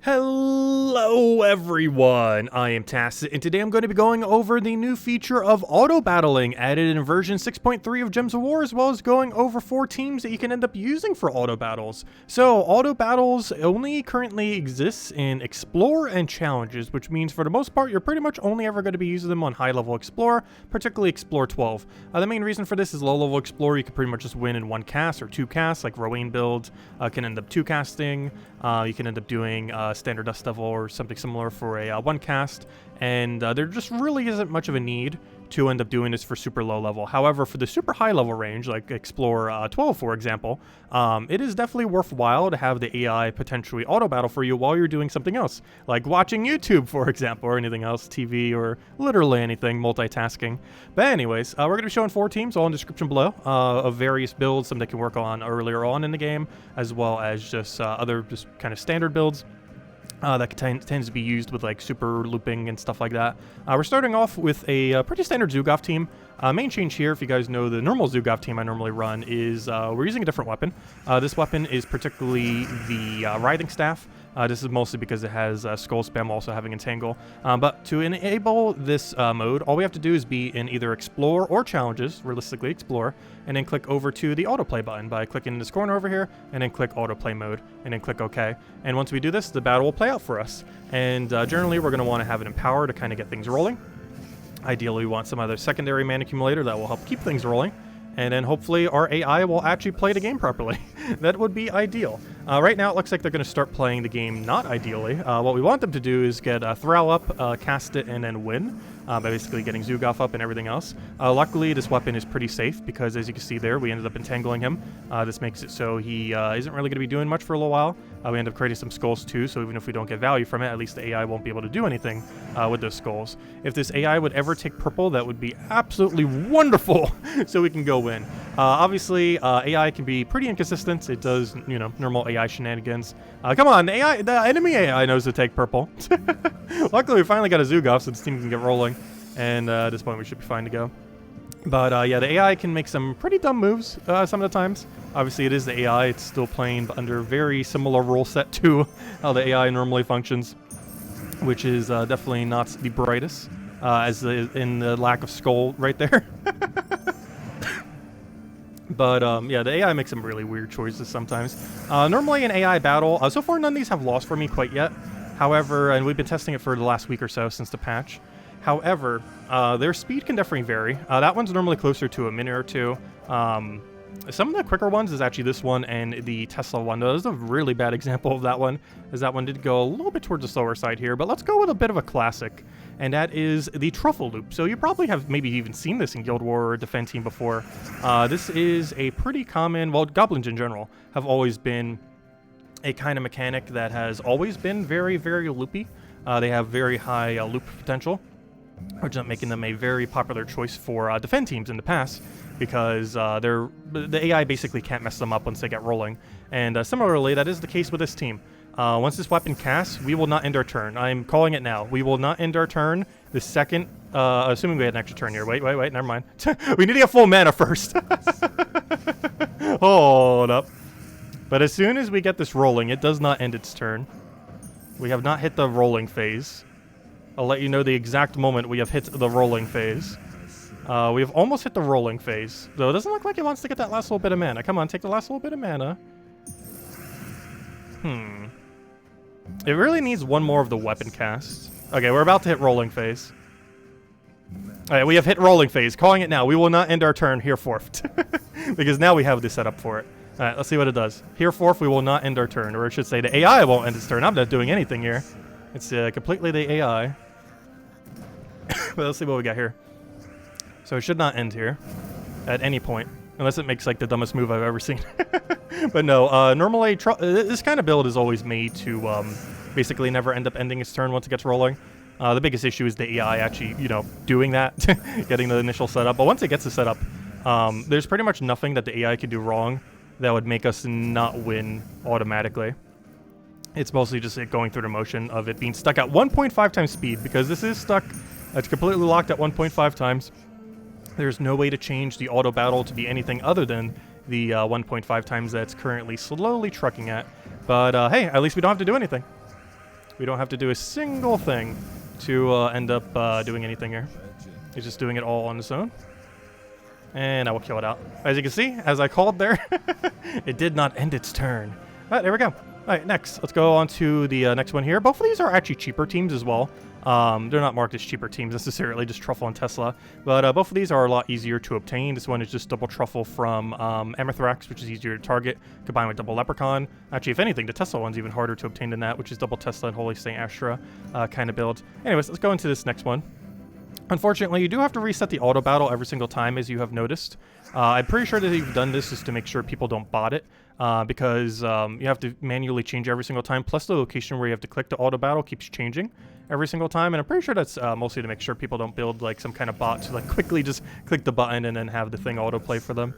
Hello everyone, I am Tacit, and today I'm going to be going over the new feature of auto battling added in version 6.3 of Gems of War, as well as going over 4 teams that you can end up using for auto battles. So auto battles only currently exists in Explore and Challenges, which means for the most part you're pretty much only ever going to be using them on high level Explore, particularly Explore 12. The main reason for this is low level Explore you can pretty much just win in 1 cast or 2 casts, like Rowan build can end up 2 casting, you can end up doing standard Dust Devil or something similar for a 1 cast, and there just really isn't much of a need to end up doing this for super low level. However, for the super high level range, like Explore 12 for example, it is definitely worthwhile to have the AI potentially auto battle for you while you're doing something else, like watching YouTube for example, or anything else, TV, or literally anything, multitasking. But anyways, we're going to be showing 4 teams, all in the description below, of various builds, some they can work on earlier on in the game, as well as just other just kind of standard builds. That tends to be used with like super looping and stuff like that. We're starting off with a pretty standard Zuul'goth team. Main change here, if you guys know the normal Zuul'goth team I normally run, is we're using a different weapon. This weapon is particularly the Writhing Staff. This is mostly because it has Skull Spam also having Entangle. But to enable this mode, all we have to do is be in either Explore or Challenges, realistically Explore, and then click over to the Autoplay button by clicking in this corner over here, and then click Autoplay mode, and then click OK. And once we do this, the battle will play out for us. And generally, we're going to want to have an Empower to kind of get things rolling. Ideally, we want some other secondary mana accumulator that will help keep things rolling. And then hopefully our AI will actually play the game properly. That would be ideal. Right now it looks like they're going to start playing the game not ideally. What we want them to do is get Thrall up, cast it, and then win. By basically getting Zuul'goth up and everything else. Luckily, this weapon is pretty safe because, as you can see there, we ended up entangling him. This makes it so he isn't really going to be doing much for a little while. We end up creating some skulls too, so even if we don't get value from it, at least the AI won't be able to do anything with those skulls. If this AI would ever take purple, that would be absolutely wonderful, so we can go win. Obviously, AI can be pretty inconsistent. It does, you know, normal AI shenanigans. Come on, the enemy AI knows to take purple. Luckily, we finally got a Zuul'goth, so this team can get rolling, and at this point we should be fine to go. But yeah, the AI can make some pretty dumb moves some of the times. Obviously, it is the AI. It's still playing under very similar rule set to how the AI normally functions, which is definitely not the brightest, in the lack of skull right there. But yeah, the AI makes some really weird choices sometimes. Normally in AI battle, so far none of these have lost for me quite yet. However, and we've been testing it for the last week or so since the patch. However, their speed can definitely vary. That one's normally closer to a minute or 2. Some of the quicker ones is actually this one and the Tesla one. That is a really bad example of that one, as that one did go a little bit towards the slower side here. But let's go with a bit of a classic, and that is the Truffle loop. So you probably have maybe even seen this in Guild War or Defend Team before. This is a pretty common, well, Goblins in general have always been a kind of mechanic that has always been very, very loopy. They have very high loop potential, which is making them a very popular choice for defend teams in the past, because the AI basically can't mess them up once they get rolling. And similarly, that is the case with this team. Once this weapon casts, we will not end our turn. I'm calling it now. We will not end our turn the second, assuming we had an extra turn here. Wait, never mind. We need to get full mana first. Hold up. But as soon as we get this rolling, it does not end its turn. We have not hit the rolling phase. I'll let you know the exact moment we have hit the rolling phase. We have almost hit the rolling phase, though it doesn't look like it wants to get that last little bit of mana. Come on, take the last little bit of mana. It really needs one more of the weapon cast. Okay, we're about to hit rolling phase. Alright, we have hit rolling phase. Calling it now. We will not end our turn hereforth. Because now we have the setup for it. Alright, let's see what it does. Hereforth, we will not end our turn. Or I should say the AI won't end its turn. I'm not doing anything here. It's completely the AI. But let's see what we got here. So it should not end here at any point, unless it makes like the dumbest move I've ever seen. But no, normally this kind of build is always made to basically never end up ending its turn once it gets rolling. The biggest issue is the AI actually, you know, doing that, getting the initial setup. But once it gets the setup, there's pretty much nothing that the AI can do wrong that would make us not win automatically. It's mostly just it going through the motion of it being stuck at 1.5 times speed, because this is stuck. It's completely locked at 1.5 times. There's no way to change the auto battle to be anything other than the 1.5 times that's currently slowly trucking at. But hey, at least we don't have to do anything. We don't have to do a single thing to end up doing anything here. He's just doing it all on his own. And I will kill it out. As you can see, as I called there, it did not end its turn. All right, there we go. All right, next. Let's go on to the next one here. Both of these are actually cheaper teams as well. They're not marked as cheaper teams necessarily, just Truffle and Tesla. But both of these are a lot easier to obtain. This one is just double Truffle from Emethrax, which is easier to target, combined with double Leprechaun. Actually, if anything, the Tesla one's even harder to obtain than that, which is double Tesla and Holy Saint Astra kind of build. Anyways, let's go into this next one. Unfortunately, you do have to reset the auto battle every single time, as you have noticed. I'm pretty sure that you've done this just to make sure people don't bot it, because you have to manually change every single time. Plus, the location where you have to click the auto battle keeps changing every single time, and I'm pretty sure that's mostly to make sure people don't build like some kind of bot to like quickly just click the button and then have the thing autoplay for them.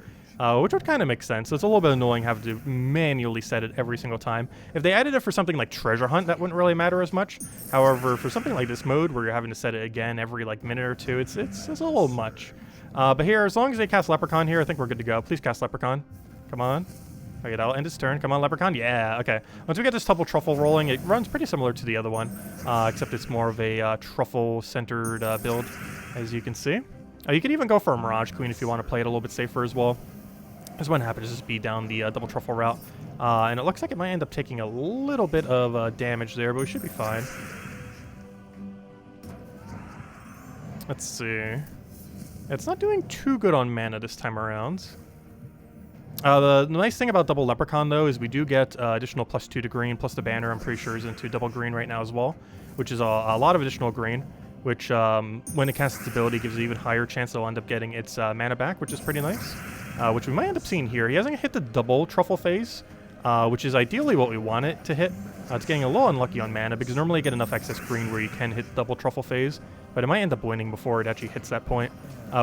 Which would kind of make sense. It's a little bit annoying having to manually set it every single time. If they added it for something like Treasure Hunt, that wouldn't really matter as much. However, for something like this mode where you're having to set it again every like minute or two, it's a little much. But here, as long as they cast Leprechaun here, I think we're good to go. Please cast Leprechaun. Come on. Okay, that'll end its turn. Come on, Leprechaun. Yeah, okay. Once we get this double Truffle rolling, it runs pretty similar to the other one, except it's more of a Truffle-centered build, as you can see. You could even go for a Mirage Queen if you want to play it a little bit safer as well. This one happens to just be down the double Truffle route. And it looks like it might end up taking a little bit of damage there, but we should be fine. Let's see. It's not doing too good on mana this time around. The nice thing about double Leprechaun, though, is we do get additional +2 to green, plus the banner, I'm pretty sure, is into double green right now as well, which is a lot of additional green, which, when it casts its ability, gives it even higher chance it'll end up getting its mana back, which is pretty nice. Which we might end up seeing here. He hasn't hit the double Truffle phase, which is ideally what we want it to hit. It's getting a little unlucky on mana, because normally you get enough excess green where you can hit double Truffle phase, but it might end up winning before it actually hits that point.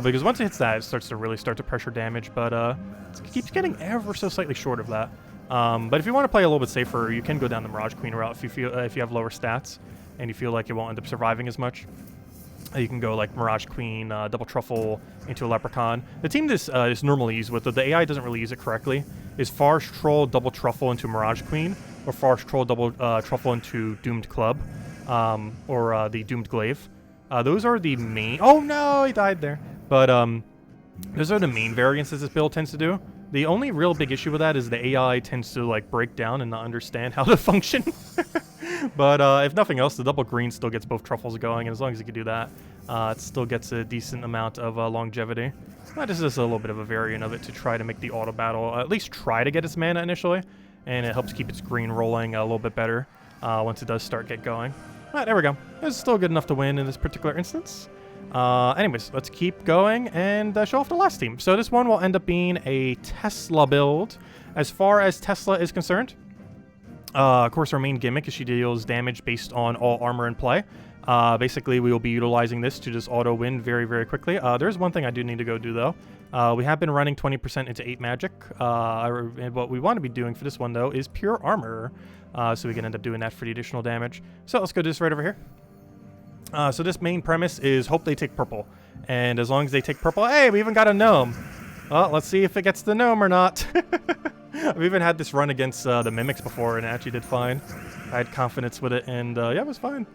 Because once it hits that, it starts to really start to pressure damage, but it keeps getting ever so slightly short of that. But if you want to play a little bit safer, you can go down the Mirage Queen route if you have lower stats, and you feel like it won't end up surviving as much. You can go like Mirage Queen, double Truffle into a Leprechaun. The team this is normally used with, the AI doesn't really use it correctly, is Forest Troll, double Truffle into Mirage Queen, or Forest Troll, double Truffle into Doomed Club, or the Doomed Glaive. Those are the main... Oh no, he died there. But those are the main variants that this build tends to do. The only real big issue with that is the AI tends to like break down and not understand how to function. But if nothing else, the double green still gets both Truffles going, and as long as you can do that, it still gets a decent amount of longevity. This is a little bit of a variant of it to try to make the auto battle at least try to get its mana initially, and it helps keep its green rolling a little bit better once it does start get going. Alright, there we go. It's still good enough to win in this particular instance. Anyways, let's keep going and show off the last team. So this one will end up being a Tesla build. As far as Tesla is concerned, of course, our main gimmick is she deals damage based on all armor in play. Basically, we will be utilizing this to just auto-win very, very quickly. There's one thing I do need to go do, though. We have been running 20% into 8 magic. And what we want to be doing for this one, though, is pure armor. So we can end up doing that for the additional damage. So let's go do this right over here. So this main premise is hope they take purple. And as long as they take purple... Hey, we even got a gnome! Well, let's see if it gets the gnome or not. I've even had this run against the mimics before, and it actually did fine. I had confidence with it, and yeah, it was fine.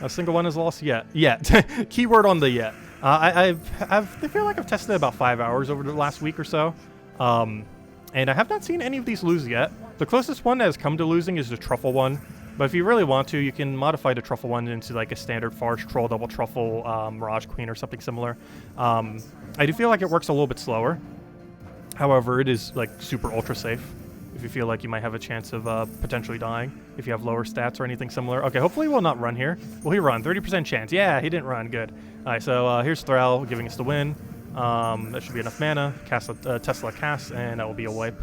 A single one is lost yet. Yet. Keyword on the yet. I feel like I've tested it about 5 hours over the last week or so. And I have not seen any of these lose yet. The closest one that has come to losing is the Truffle one. But if you really want to, you can modify the Truffle one into like a standard Forest Troll, double Truffle, Mirage Queen, or something similar. I do feel like it works a little bit slower. However, it is like super ultra safe if you feel like you might have a chance of potentially dying if you have lower stats or anything similar. Okay, hopefully he will not run here. Will he run? 30% chance. Yeah, he didn't run. Good. All right, so here's Thrall giving us the win. That should be enough mana. Cast a Tesla cast, and that will be a wipe.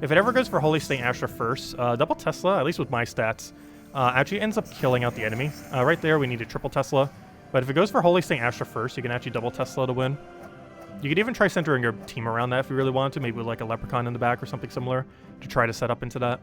If it ever goes for Holy Saint Astra first, double Tesla, at least with my stats, actually ends up killing out the enemy. Right there, we need a triple Tesla. But if it goes for Holy Saint Astra first, you can actually double Tesla to win. You could even try centering your team around that if you really wanted to, maybe with like a Leprechaun in the back or something similar to try to set up into that.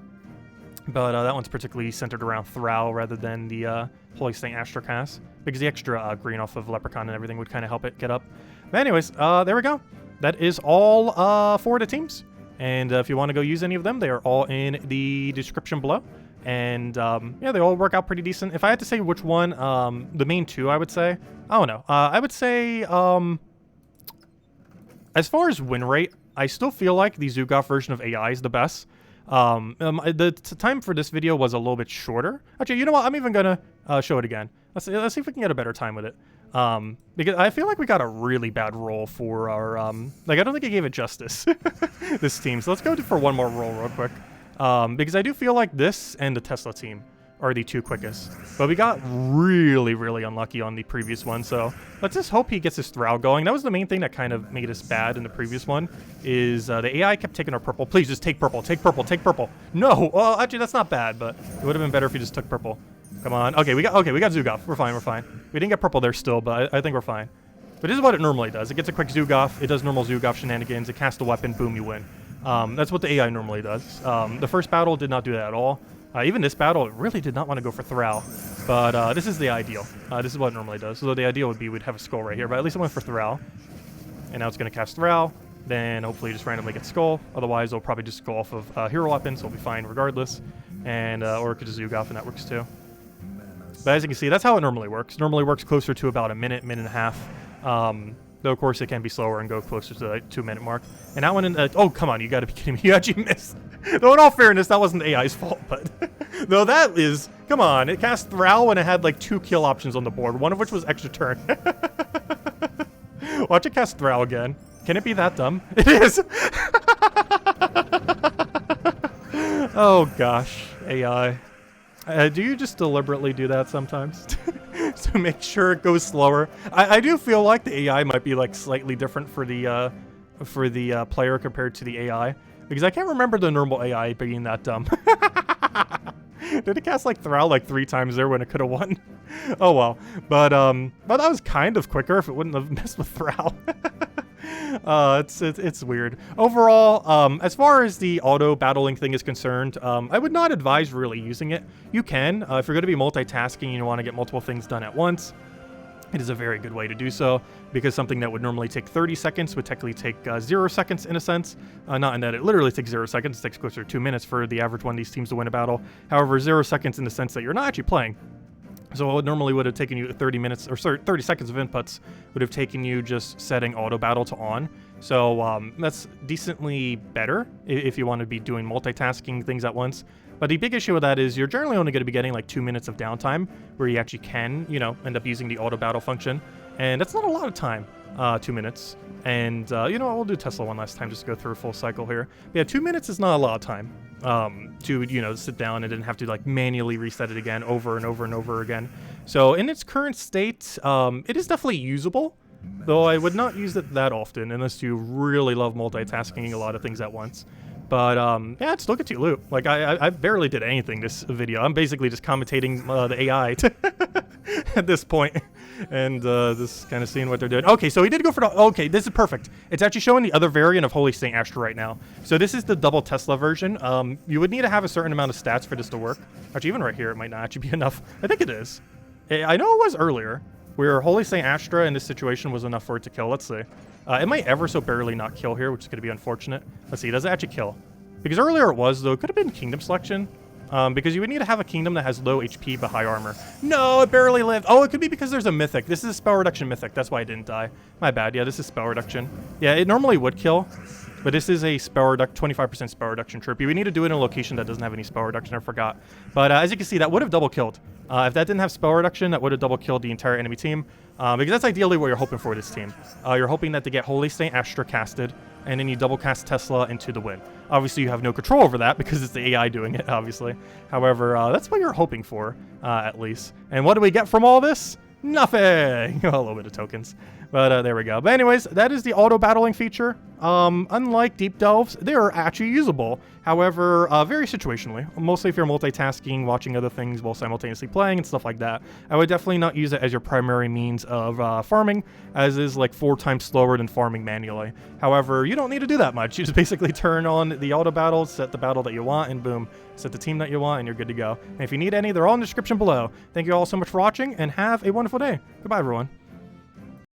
But that one's particularly centered around Thrall rather than the Holy Saint Astra cast, because the extra green off of Leprechaun and everything would kind of help it get up. But anyways, there we go. That is all for the teams. And if you want to go use any of them, they are all in the description below. And yeah, they all work out pretty decent. If I had to say which one, the main two, I would say, I don't know. I would say, as far as win rate, I still feel like the Zuul'goth version of AI is the best. The time for this video was a little bit shorter. Actually, you know what? I'm even gonna show it again. Let's see if we can get a better time with it. Because I feel like we got a really bad roll for our, like, I don't think I gave it justice, this team. So let's go for one more roll real quick. Because I do feel like this and the Tesla team are the two quickest. But we got really, really unlucky on the previous one. So let's just hope he gets his Thrall going. That was the main thing that kind of made us bad in the previous one, is the AI kept taking our purple. Please just take purple, take purple, take purple. No, well, actually that's not bad, but it would have been better if he just took purple. Come on. Okay, we got Zuul'goth. We're fine, we're fine. We didn't get purple there still, but I think we're fine. But this is what it normally does. It gets a quick Zuul'goth, it does normal Zuul'goth shenanigans, it casts a weapon, boom, you win. That's what the AI normally does. The first battle did not do that at all. Even this battle, it really did not want to go for Thrall. But this is the ideal. This is what it normally does. So the ideal would be we'd have a Skull right here, but at least it went for Thrall. And now it's going to cast Thrall. Then hopefully just randomly get Skull. Otherwise, it'll probably just go off of Hero Weapon, so it'll be fine regardless. And or it could just Zuul'goth, and that works too. But as you can see, that's how it normally works. Normally works closer to about a minute, minute and a half. Though, of course, it can be slower and go closer to the 2-minute mark. And that one, oh, come on, you gotta be kidding me. You actually missed. Though, in all fairness, that wasn't the AI's fault, but... though that is... Come on, it cast Thrall when it had, like, 2 kill options on the board, one of which was extra turn. Watch it cast Thrall again. Can it be that dumb? It is! Oh, gosh. AI. Do you just deliberately do that sometimes? To make sure it goes slower? I do feel like the AI might be like slightly different for the player compared to the AI, because I can't remember the normal AI being that dumb. Did it cast like Thrall like 3 times there when it could have won? Oh well, but that was kind of quicker if it wouldn't have messed with Thrall. It's weird. Overall, as far as the auto battling thing is concerned, I would not advise really using it. You can, if you're going to be multitasking and you want to get multiple things done at once. It is a very good way to do so, because something that would normally take 30 seconds would technically take 0 seconds in a sense. Not in that it literally takes 0 seconds, it takes closer to 2 minutes for the average one of these teams to win a battle. However, 0 seconds in the sense that you're not actually playing. So what normally would have taken you 30 minutes, or sorry, 30 seconds of inputs would have taken you just setting auto battle to on. So that's decently better if you want to be doing multitasking things at once. But the big issue with that is you're generally only going to be getting like 2 minutes of downtime where you actually can, you know, end up using the auto battle function. And that's not a lot of time, 2 minutes. And you know what, we'll do Tesla one last time just to go through a full cycle here. But yeah, 2 minutes is not a lot of time to, you know, sit down and then have to like manually reset it again over and over and over again. So in its current state, it is definitely usable. Though I would not use it that often unless you really love multitasking a lot of things at once. But yeah, just look at you, Loot. Like I barely did anything this video. I'm basically just commentating the AI at this point, and just kind of seeing what they're doing. Okay, so he did go for the. Okay, this is perfect. It's actually showing the other variant of Holy Saint Astra right now. So this is the double Tesla version. You would need to have a certain amount of stats for this to work. Actually, even right here, it might not actually be enough. I think it is. I know it was earlier, where Holy Saint Astra in this situation was enough for it to kill. Let's see. It might ever so barely not kill here, which is going to be unfortunate. Let's see, does it actually kill? Because earlier it was, though. It could have been kingdom selection. Because you would need to have a kingdom that has low HP but high armor. No, it barely lived. Oh, it could be because there's a mythic. This is a spell reduction mythic. That's why it didn't die. My bad. Yeah, this is spell reduction. Yeah, it normally would kill. But this is a spell 25% spell reduction trophy. We need to do it in a location that doesn't have any spell reduction. I forgot. But as you can see, that would have double killed. If that didn't have spell reduction, that would have double killed the entire enemy team. Because that's ideally what you're hoping for this team. You're hoping that they get Holy Saint Astra casted, and then you double cast Tesla into the win. Obviously, you have no control over that because it's the AI doing it, obviously. However, that's what you're hoping for, at least. And what do we get from all this? Nothing! A little bit of tokens. But there we go. But anyways, that is the auto battling feature. Unlike deep delves, they are actually usable. However, very situationally. Mostly if you're multitasking, watching other things while simultaneously playing and stuff like that. I would definitely not use it as your primary means of farming, as is like 4 times slower than farming manually. However, you don't need to do that much. You just basically turn on the auto battle, set the battle that you want, and boom, set the team that you want, and you're good to go. And if you need any, they're all in the description below. Thank you all so much for watching, and have a wonderful day. Goodbye, everyone.